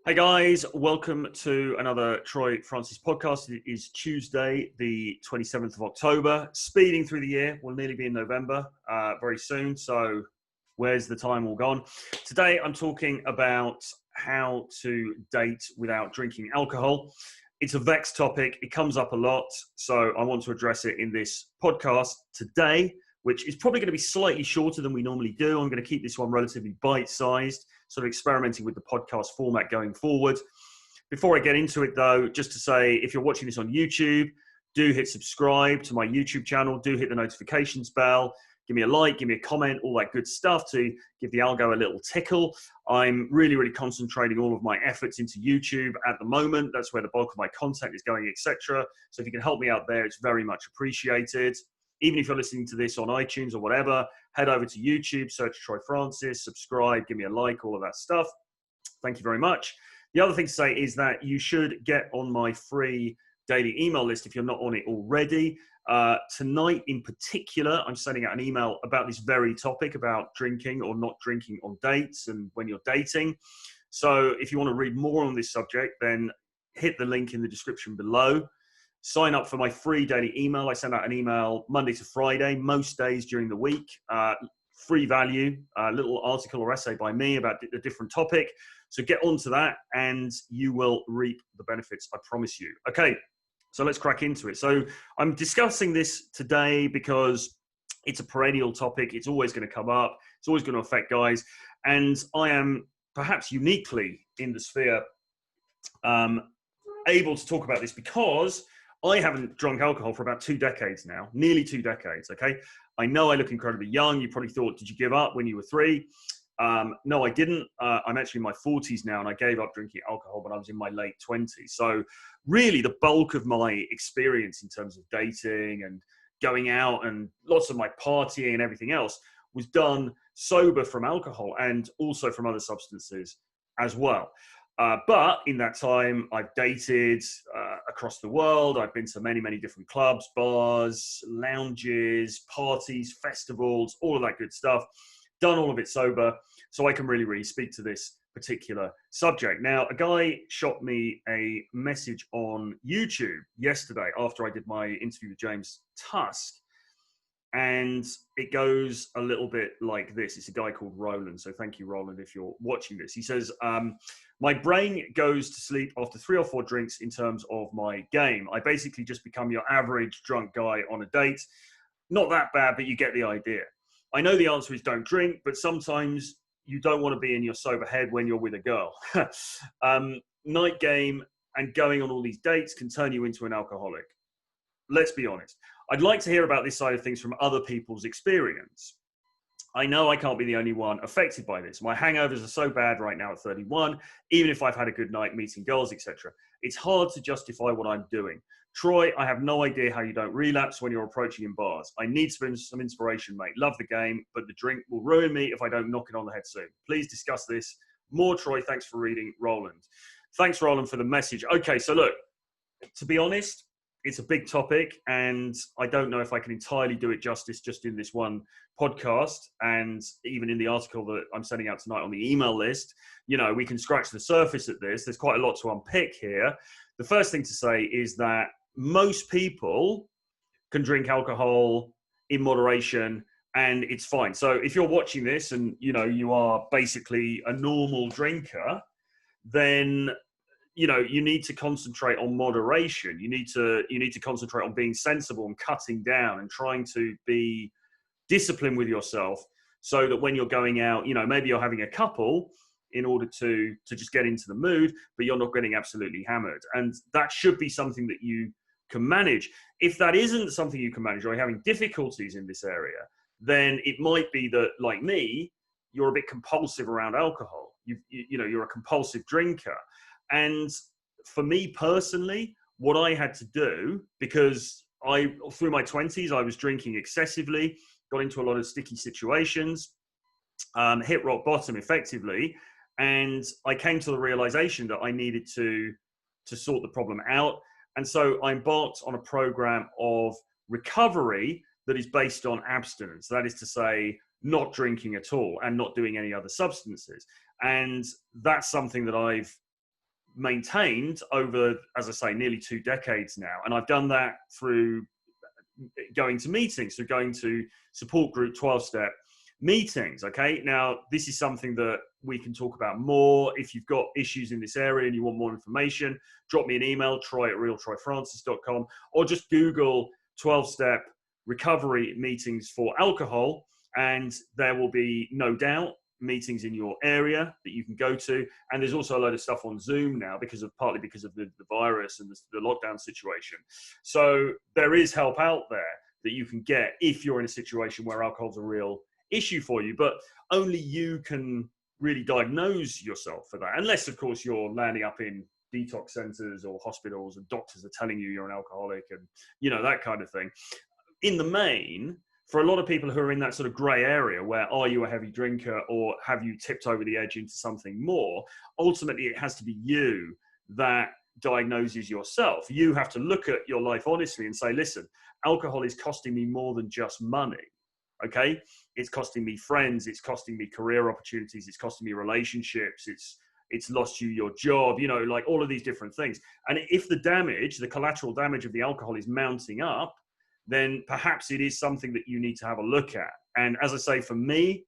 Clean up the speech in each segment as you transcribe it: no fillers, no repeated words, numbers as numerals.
Hey guys, welcome to another Troy Francis podcast. It is Tuesday, the 27th of October. Speeding through the year, we'll nearly be in November very soon. So where's the time all gone? Today I'm talking about how to date without drinking alcohol. It's a vexed topic. It comes up a lot. So I want to address it in this podcast today, which is probably going to be slightly shorter than we normally do. I'm going to keep this one relatively bite-sized, sort of experimenting with the podcast format going forward. Before I get into it, though, just to say, if you're watching this on YouTube, do hit subscribe to my YouTube channel. Do hit the notifications bell. Give me a like, give me a comment, all that good stuff to give the algo a little tickle. I'm really concentrating all of my efforts into YouTube at the moment. That's where the bulk of my content is going, etc. So if you can help me out there, it's very much appreciated. Even if you're listening to this on iTunes or whatever, head over to YouTube, search Troy Francis, subscribe, give me a like, all of that stuff. Thank you very much. The other thing to say is that you should get on my free daily email list if you're not on it already. Tonight in particular, I'm sending out an email about this very topic, about drinking or not drinking on dates and when you're dating. So if you want to read more on this subject, then hit the link in the description below. Sign up for my free daily email. I send out an email Monday to Friday, most days during the week. Free value, a little article or essay by me about a different topic. So get onto that and you will reap the benefits, I promise you. Okay, so let's crack into it. So I'm discussing this today because it's a perennial topic. It's always going to come up. It's always going to affect guys. And I am perhaps uniquely in the sphere able to talk about this because I haven't drunk alcohol for about 2 decades now, nearly 2 decades, okay? I know I look incredibly young. You probably thought, did you give up when you were 3? No, I didn't. I'm actually in my 40s now, and I gave up drinking alcohol when I was in my late 20s. So really the bulk of my experience in terms of dating and going out and lots of my partying and everything else was done sober from alcohol and also from other substances as well. But in that time, I've dated across the world. I've been to many different clubs, bars, lounges, parties, festivals, all of that good stuff. Done all of it sober, so I can really speak to this particular subject. Now, a guy shot me a message on YouTube yesterday after I did my interview with James Tusk. And it goes a little bit like this. It's a guy called Roland. So thank you, Roland, if you're watching this. He says, my brain goes to sleep after 3 or 4 drinks in terms of my game. I basically just become your average drunk guy on a date. Not that bad, but you get the idea. I know the answer is don't drink, but sometimes you don't want to be in your sober head when you're with a girl. Night game and going on all these dates can turn you into an alcoholic. Let's be honest. I'd like to hear about this side of things from other people's experience. I know I can't be the only one affected by this. My hangovers are so bad right now at 31, even if I've had a good night meeting girls, etc. It's hard to justify what I'm doing. Troy, I have no idea how you don't relapse when you're approaching in bars. I need some inspiration, mate. Love the game, but the drink will ruin me if I don't knock it on the head soon. Please discuss this more, Troy. Thanks for reading, Roland. Thanks, Roland, for the message. Okay, so look, to be honest, it's a big topic, and I don't know if I can entirely do it justice just in this one podcast. And even in the article that I'm sending out tonight on the email list, you know, we can scratch the surface at this. There's quite a lot to unpick here. The first thing to say is that most people can drink alcohol in moderation and it's fine. So if you're watching this and, you know, you are basically a normal drinker, then you know, you need to concentrate on moderation. You need to concentrate on being sensible and cutting down and trying to be disciplined with yourself so that when you're going out, you know, maybe you're having a couple in order to just get into the mood, but you're not getting absolutely hammered. And that should be something that you can manage. If that isn't something you can manage or you're having difficulties in this area, then it might be that, like me, you're a bit compulsive around alcohol. You know, you're a compulsive drinker. And for me personally, what I had to do, because through my 20s, I was drinking excessively, got into a lot of sticky situations, hit rock bottom effectively. And I came to the realization that I needed to sort the problem out. And so I embarked on a program of recovery that is based on abstinence. That is to say, not drinking at all and not doing any other substances. And that's something that I've maintained over, as I say, nearly 2 decades now. And I've done that through going to meetings, through going to support group 12-step meetings. Okay, now this is something that we can talk about more. If you've got issues in this area and you want more information, drop me an email, troy@realtroyfrancis.com, or just Google 12-step recovery meetings for alcohol, and there will be no doubt meetings in your area that you can go to. And there's also a load of stuff on Zoom now partly because of the virus and the lockdown situation. So there is help out there that you can get if you're in a situation where alcohol's a real issue for you, but only you can really diagnose yourself for that, unless of course you're landing up in detox centers or hospitals and doctors are telling you you're an alcoholic and that kind of thing. In the main, for a lot of people who are in that sort of gray area where are you a heavy drinker or have you tipped over the edge into something more, ultimately it has to be you that diagnoses yourself. You have to look at your life honestly and say, listen, alcohol is costing me more than just money. Okay, it's costing me friends, it's costing me career opportunities, it's costing me relationships, it's lost you your job, like all of these different things. And if the collateral damage of the alcohol is mounting up, then perhaps it is something that you need to have a look at. And as I say, for me,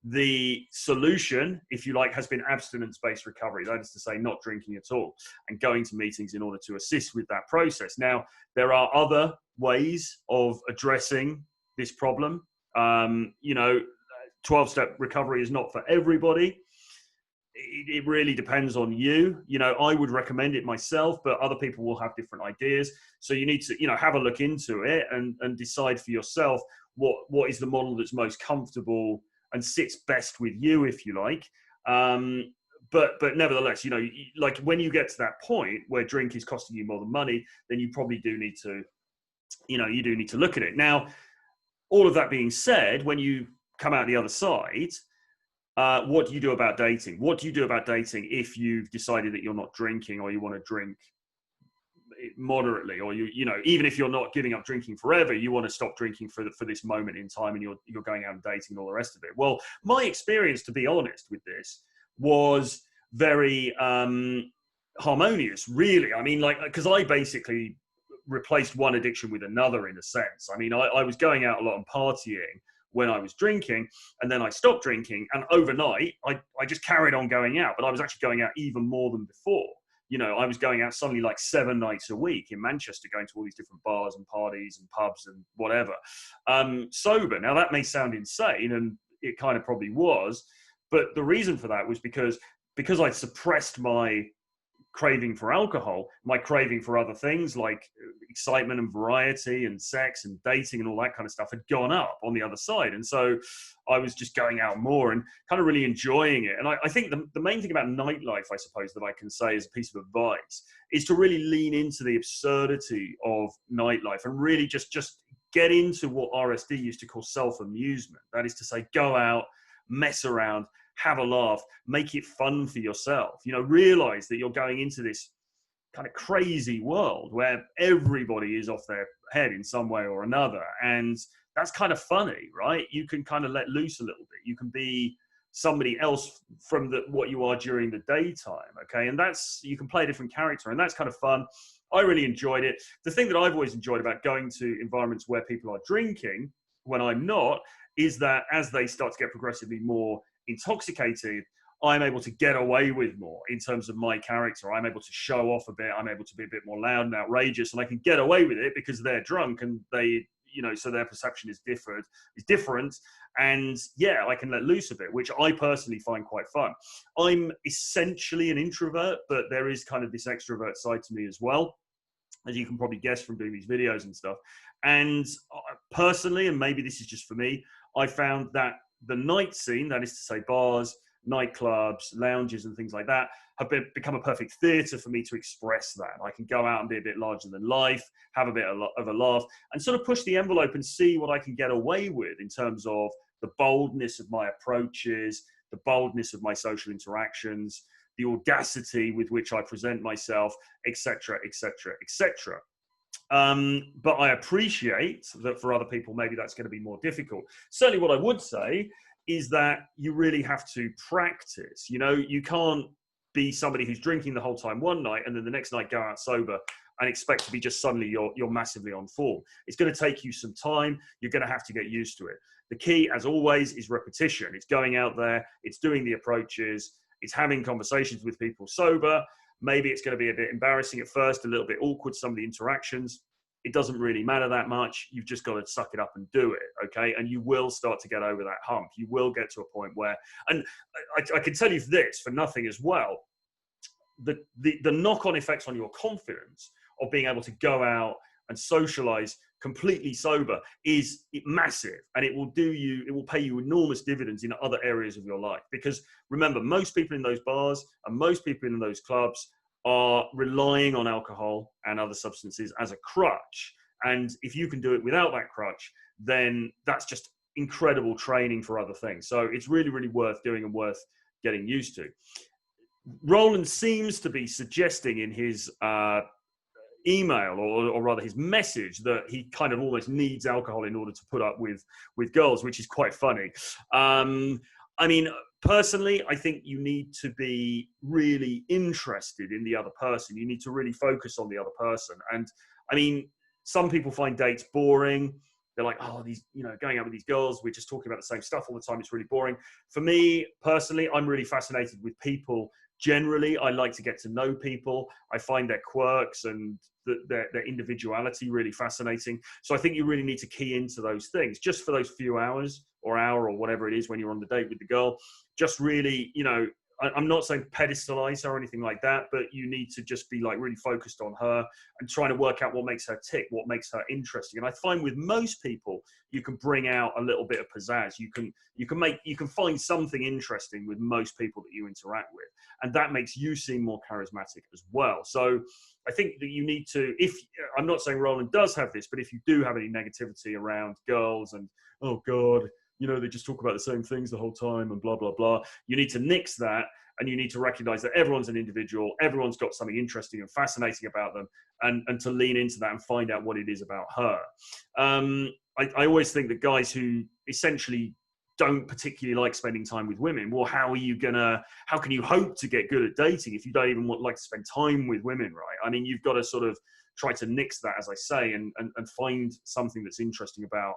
the solution, if you like, has been abstinence-based recovery. That is to say, not drinking at all and going to meetings in order to assist with that process. Now, there are other ways of addressing this problem. 12-step recovery is not for everybody. It really depends on you. I would recommend it myself, but other people will have different ideas. So you need to, have a look into it and decide for yourself what is the model that's most comfortable and sits best with you, if you like. But nevertheless, like when you get to that point where drink is costing you more than money, then you probably do need to, you do need to look at it. Now, all of that being said, when you come out the other side, what do you do about dating? What do you do about dating if you've decided that you're not drinking or you want to drink moderately, or even if you're not giving up drinking forever, you want to stop drinking for this moment in time, and you're going out and dating and all the rest of it? Well, my experience, to be honest with this, was very harmonious, really. I mean, because I basically replaced one addiction with another in a sense. I mean, I was going out a lot and partying when I was drinking, and then I stopped drinking, and overnight I just carried on going out, but I was actually going out even more than before. I was going out suddenly like 7 nights a week in Manchester, going to all these different bars and parties and pubs and whatever, sober. Now that may sound insane, and it kind of probably was, but the reason for that was because I'd suppressed my craving for alcohol, my craving for other things like excitement and variety and sex and dating and all that kind of stuff had gone up on the other side. And so I was just going out more and kind of really enjoying it. And I think the main thing about nightlife, I suppose, that I can say as a piece of advice is to really lean into the absurdity of nightlife and really just get into what RSD used to call self-amusement. That is to say, go out, mess around, have a laugh, make it fun for yourself. Realize that you're going into this kind of crazy world where everybody is off their head in some way or another. And that's kind of funny, right? You can kind of let loose a little bit. You can be somebody else from what you are during the daytime, okay? And you can play a different character, and that's kind of fun. I really enjoyed it. The thing that I've always enjoyed about going to environments where people are drinking when I'm not is that as they start to get progressively more intoxicated, I'm able to get away with more in terms of my character. I'm able to show off a bit. I'm able to be a bit more loud and outrageous, and I can get away with it because they're drunk and they, so their perception is different. And yeah, I can let loose a bit, which I personally find quite fun. I'm essentially an introvert, but there is kind of this extrovert side to me as well, as you can probably guess from doing these videos and stuff. And personally, and maybe this is just for me, I found that the night scene, that is to say bars, nightclubs, lounges and things like that, have become a perfect theatre for me to express that. I can go out and be a bit larger than life, have a bit of a laugh, and sort of push the envelope and see what I can get away with in terms of the boldness of my approaches, the boldness of my social interactions, the audacity with which I present myself, etc., etc., etc. But I appreciate that for other people, maybe that's going to be more difficult. Certainly what I would say is that you really have to practice. You can't be somebody who's drinking the whole time one night and then the next night go out sober and expect to be just suddenly you're massively on form. It's going to take you some time. You're going to have to get used to it. The key, as always, is repetition. It's going out there, it's doing the approaches, it's having conversations with people sober. Maybe it's going to be a bit embarrassing at first, a little bit awkward, some of the interactions. It doesn't really matter that much. You've just got to suck it up and do it, okay? And you will start to get over that hump. You will get to a point where, and I can tell you this for nothing as well, the knock-on effects on your confidence of being able to go out and socialize completely sober is massive, and it will pay you enormous dividends in other areas of your life. Because remember, most people in those bars and most people in those clubs are relying on alcohol and other substances as a crutch. And if you can do it without that crutch, then that's just incredible training for other things. So it's really, really worth doing and worth getting used to. Roland seems to be suggesting in his email, or rather his message, that he kind of almost needs alcohol in order to put up with girls, which is quite funny. I mean, personally, I think you need to be really interested in the other person. You need to really focus on the other person. And I mean, some people find dates boring. They're like, oh, these, going out with these girls, we're just talking about the same stuff all the time. It's really boring. For me, personally, I'm really fascinated with people. Generally, I like to get to know people. I find their quirks and their individuality really fascinating. So I think you really need to key into those things just for those few hours or hour or whatever it is when you're on the date with the girl. Just really, I'm not saying pedestalize her or anything like that, but you need to just be like really focused on her and trying to work out what makes her tick, what makes her interesting. And I find with most people, you can bring out a little bit of pizzazz. You can find something interesting with most people that you interact with, and that makes you seem more charismatic as well. So I think that you need to, I'm not saying Roland does have this, but if you do have any negativity around girls and, oh God, they just talk about the same things the whole time and blah, blah, blah. You need to nix that, and you need to recognize that everyone's an individual. Everyone's got something interesting and fascinating about them, and to lean into that and find out what it is about her. I always think that guys who essentially don't particularly like spending time with women, well, how can you hope to get good at dating if you don't even like to spend time with women, right? I mean, you've got to sort of try to nix that, as I say, and find something that's interesting about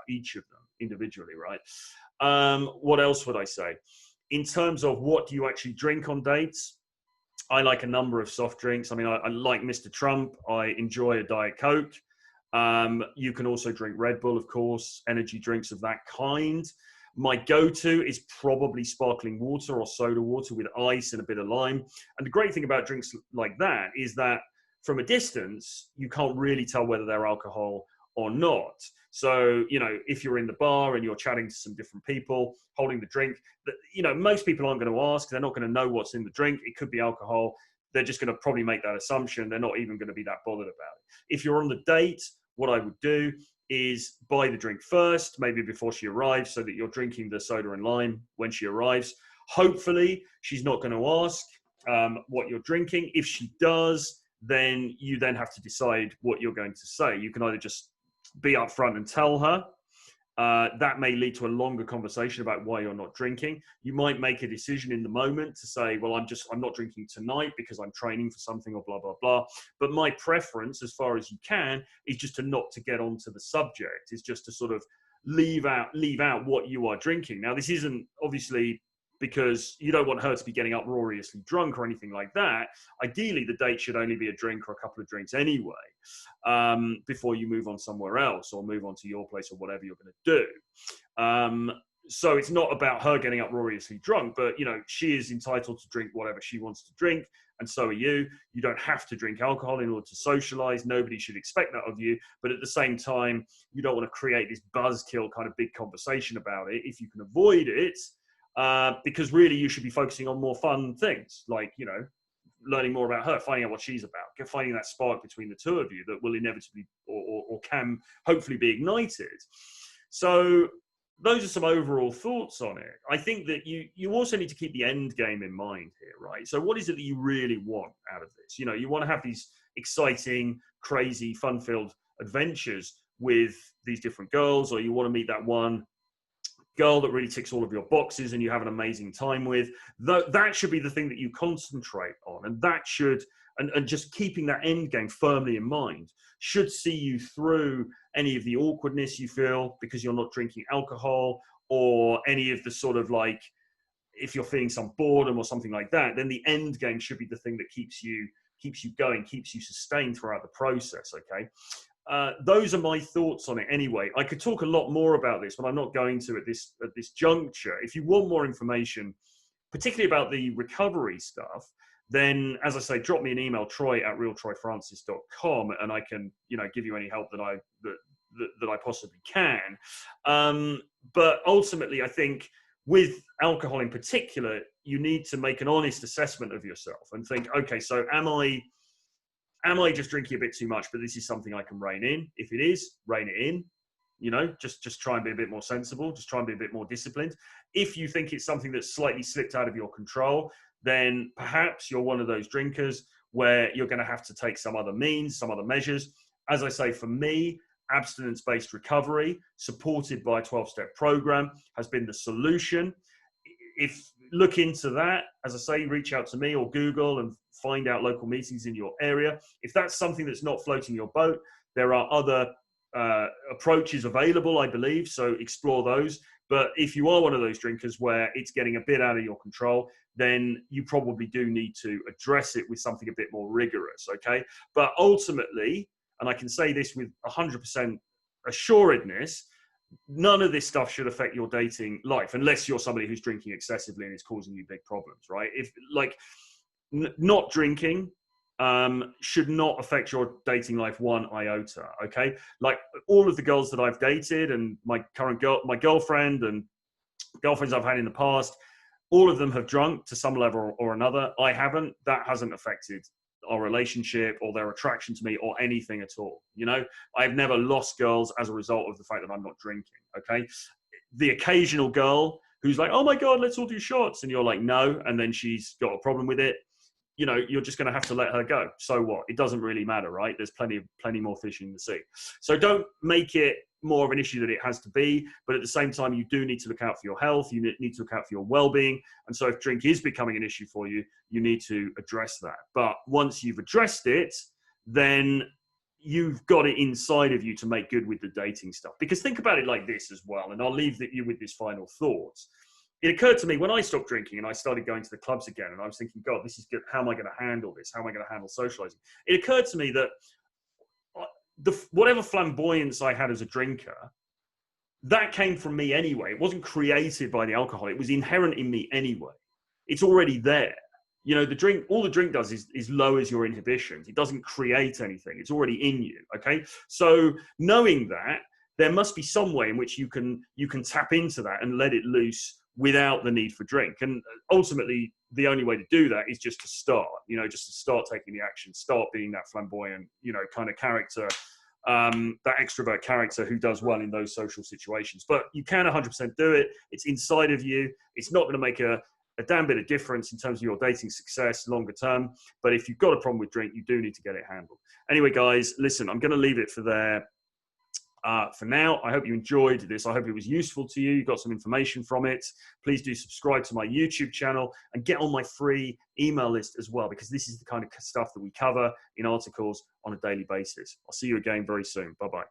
each of them individually, right? What else would I say? In terms of what do you actually drink on dates, I like a number of soft drinks. I mean, I like Mr. Trump. I enjoy a Diet Coke. You can also drink Red Bull, of course, energy drinks of that kind. My go-to is probably sparkling water or soda water with ice and a bit of lime. And the great thing about drinks like that is that from a distance, you can't really tell whether they're alcohol or not. So, if you're in the bar and you're chatting to some different people, holding the drink, most people aren't going to ask. They're not going to know what's in the drink. It could be alcohol. They're just going to probably make that assumption. They're not even going to be that bothered about it. If you're on the date, what I would do is buy the drink first, maybe before she arrives, so that you're drinking the soda and lime when she arrives. Hopefully, she's not going to ask what you're drinking. If she does, then you then have to decide what you're going to say. You can either just be upfront and tell her. That may lead to a longer conversation about why you're not drinking. You might make a decision in the moment to say, well, I'm not drinking tonight because I'm training for something or blah, blah, blah. But my preference, as far as you can, is just not to get onto the subject, is just to sort of leave out what you are drinking. Now, this isn't obviously because you don't want her to be getting uproariously drunk or anything like that. Ideally, the date should only be a drink or a couple of drinks anyway, before you move on somewhere else or move on to your place or whatever you're going to do. So it's not about her getting uproariously drunk, but, she is entitled to drink whatever she wants to drink, and so are you. You don't have to drink alcohol in order to socialize. Nobody should expect that of you. But at the same time, you don't want to create this buzzkill kind of big conversation about it if you can avoid it. Because really you should be focusing on more fun things, like, learning more about her, finding out what she's about, finding that spark between the two of you that will inevitably or can hopefully be ignited. So those are some overall thoughts on it. I think that you also need to keep the end game in mind here, right? So what is it that you really want out of this? You want to have these exciting, crazy, fun-filled adventures with these different girls, or you want to meet that one girl that really ticks all of your boxes and you have an amazing time with, that should be the thing that you concentrate on. And that should, and just keeping that end game firmly in mind should see you through any of the awkwardness you feel because you're not drinking alcohol, or any of the sort of like, if you're feeling some boredom or something like that, then the end game should be the thing that keeps you going, keeps you sustained throughout the process. Okay. Those are my thoughts on it anyway. I could talk a lot more about this, but I'm not going to at this juncture. If you want more information, particularly about the recovery stuff, then, as I say, drop me an email, troy@realtroyfrancis.com, and I can, give you any help that I possibly can. But ultimately, I think with alcohol in particular, you need to make an honest assessment of yourself and think, okay, so am I just drinking a bit too much, but this is something I can rein in? If it is, rein it in. Just try and be a bit more sensible, just try and be a bit more disciplined. If you think it's something that's slightly slipped out of your control, then perhaps you're one of those drinkers where you're going to have to take some other means, some other measures. As I say, for me, abstinence-based recovery, supported by a 12-step program, has been the solution. If look into that, as I say, reach out to me or Google and find out local meetings in your area. If that's something that's not floating your boat, there are other approaches available, I believe, so explore those. But if you are one of those drinkers where it's getting a bit out of your control, then you probably do need to address it with something a bit more rigorous, okay? But ultimately, and I can say this with 100% assuredness, none of this stuff should affect your dating life, unless you're somebody who's drinking excessively and it's causing you big problems, right? If not drinking should not affect your dating life one iota, okay? Like all of the girls that I've dated and my girlfriend and girlfriends I've had in the past, all of them have drunk to some level or another. I haven't. That hasn't affected our relationship or their attraction to me or anything at all. I've never lost girls as a result of the fact that I'm not drinking, okay? The occasional girl who's like, oh my God, let's all do shots. And you're like, no. And then she's got a problem with it. You're just going to have to let her go. So what? It doesn't really matter, right? There's plenty more fish in the sea. So don't make it more of an issue than it has to be. But at the same time, you do need to look out for your health. You need to look out for your well-being. And so if drink is becoming an issue for you, you need to address that. But once you've addressed it, then you've got it inside of you to make good with the dating stuff. Because think about it like this as well. And I'll leave you with this final thought. It occurred to me when I stopped drinking and I started going to the clubs again, and I was thinking, God, this is good. How am I going to handle this? How am I going to handle socializing? It occurred to me that whatever flamboyance I had as a drinker, that came from me anyway. It wasn't created by the alcohol. It was inherent in me anyway. It's already there. All the drink does is lowers your inhibitions. It doesn't create anything. It's already in you. Okay. So knowing that, there must be some way in which you can tap into that and let it loose without the need for drink. And ultimately, the only way to do that is just to start, just to start taking the action, start being that flamboyant, kind of character, that extrovert character who does well in those social situations. But you can 100% do it. It's inside of you. It's not going to make a damn bit of difference in terms of your dating success longer term. But if you've got a problem with drink, you do need to get it handled. Anyway, guys, listen, I'm going to leave it for there. For now, I hope you enjoyed this. I hope it was useful to you. You got some information from it. Please do subscribe to my YouTube channel and get on my free email list as well, because this is the kind of stuff that we cover in articles on a daily basis. I'll see you again very soon. Bye-bye.